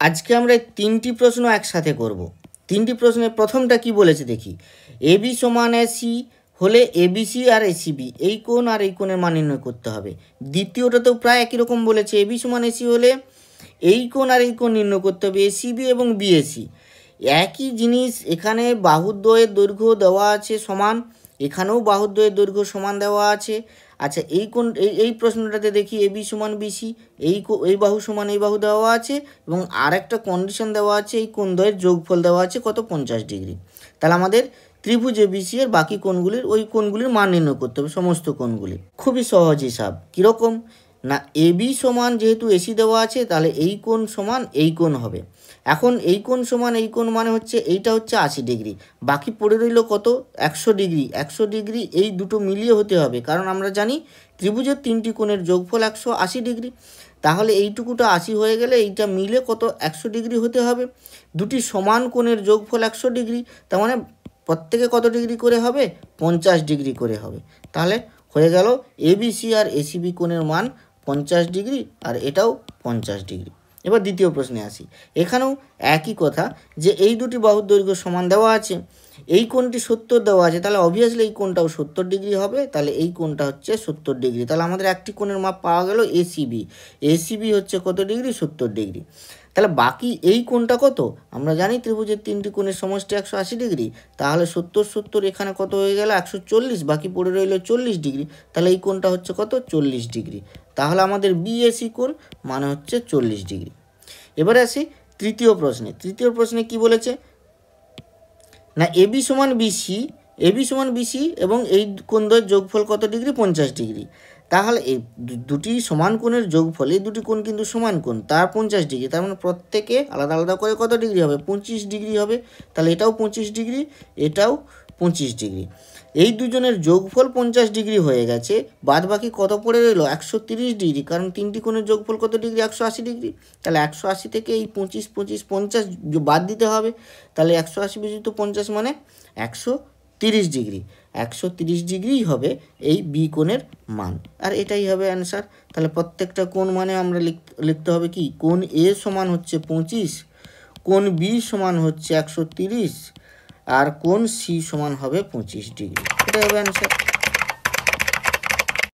আজকে আমরা তিনটি প্রশ্ন একসাথে করব। তিনটি প্রশ্নের প্রথমটা কি বলেছে দেখি। এবি সমান এসি হলে এবিসি আর এসিবি এই কোণ আর এই কোণের মান নির্ণয় করতে হবে। দ্বিতীয়টাতেও প্রায় একই রকম বলেছে, এবি সমান এসি হলে এই কোণ আর এই কোণ নির্ণয় করতে হবে, এসিবি এবং বিএসি। একই জিনিস, এখানে বাহুদ্বয়ের দৈর্ঘ্য দেওয়া আছে সমান, এখানেও বাহুদ্বয়ের দৈর্ঘ্য সমান দেওয়া আছে। আচ্ছা, এই কোণ এই প্রশ্নটাতে দেখি এবি সমান বিসি, এই বাহু সমান এই বাহু দেওয়া আছে এবং আর একটা কন্ডিশন দেওয়া আছে, এই কোণদ্বয়ের যোগফল দেওয়া আছে কত, 50 ডিগ্রি। তাহলে আমাদের ত্রিভুজ এবিসি এর বাকি কোণগুলির ওই কোণগুলির মান নির্ণয় করতে হবে, সমস্ত কোণগুলি। খুবই সহজ হিসাব। কীরকম না, এবি সমান যেহেতু এসি দেওয়া আছে তাহলে এই কোণ সমান এই কোণ হবে। এখন এই কোণ সমান এই কোণ মানে হচ্ছে এইটা হচ্ছে 80 ডিগ্রি, বাকি পড়ে রইল কত, 100 ডিগ্রি। 100 ডিগ্রি এই দুটো মিলিয়ে হতে হবে, কারণ আমরা জানি ত্রিভুজের তিনটি কোণের যোগফল 180 ডিগ্রি। তাহলে এইটুকুটা 80 হয়ে গেলে এইটা মিলে কত, 100 ডিগ্রি হতে হবে। দুটি সমান কোণের যোগফল 100 ডিগ্রি, তার মানে প্রত্যেকে কত ডিগ্রি করে হবে, 50 ডিগ্রি করে হবে। তাহলে হয়ে গেল এবিসি আর এসিবি কোণের মান 50 ডিগ্রি আর এটাও 50 ডিগ্রি। এবার দ্বিতীয় প্রশ্নে আসি। এখানেও একই কথা, যে এই দুটি বাহুর দৈর্ঘ্য সমান দেওয়া আছে, এই কোণটি 70 দেওয়া আছে, তাহলে অবভিয়াসলি এই কোণটাও 70 ডিগ্রি হবে। তাহলে এই কোণটা হচ্ছে 70 ডিগ্রি। তাহলে আমাদের একটি কোণের মাপ পাওয়া গেল এসিবি। এসিবি হচ্ছে কত ডিগ্রি, 70 ডিগ্রি। তাহলে বাকি এই কোণটা কত, আমরা জানি ত্রিভুজের তিনটি কোণের সমষ্টি 180 ডিগ্রি। তাহলে 70 70 এখানে কত হয়ে গেল, 140, বাকি পড়ে রইল 40 ডিগ্রি। তাহলে এই কোণটা হচ্ছে কত, 40 ডিগ্রি। তাহলে আমাদের বিএসি কোণ মানে হচ্ছে 40 ডিগ্রি। এবারে আসি তৃতীয় প্রশ্নে। তৃতীয় প্রশ্নে কি বলেছে না, এবি সমান বিসি এবং এই কোণদ্বয়ের যোগফল কত ডিগ্রি, 50 ডিগ্রি। তাহলে এই দুটি সমান কোণের যোগফল, এই দুটি কোণ কিন্তু সমান কোণ, তার 50 ডিগ্রি, তার মানে প্রত্যেকে আলাদা আলাদা করে কত ডিগ্রি হবে, 25 ডিগ্রি হবে। তাহলে এটাও 25 ডিগ্রি, এটাও 25 ডিগ্রি। এই দুজনের যোগফল 50 ডিগ্রি হয়ে গেছে, বাদ বাকি কত পড়ে রইল, 130 ডিগ্রি, কারণ তিনটি কোণের যোগফল কত ডিগ্রি, 180 ডিগ্রি। তাহলে 180 থেকে এই 25 25 50 বাদ দিতে হবে। তাহলে 180 বিয়োজিত 50 মানে 130 ডিগ্রি। 130 ডিগ্রিই হবে এই বি কোণের মান, আর এটাই হবে অ্যান্সার। তাহলে প্রত্যেকটা কোণ মানে আমরা লিখতে হবে কি, কোণ এ সমান হচ্ছে 25, কোণ বি সমান হচ্ছে 130, আর কোণ সি সমান হবে 25 ডিগ্রি। এটাই হবে অ্যান্সার।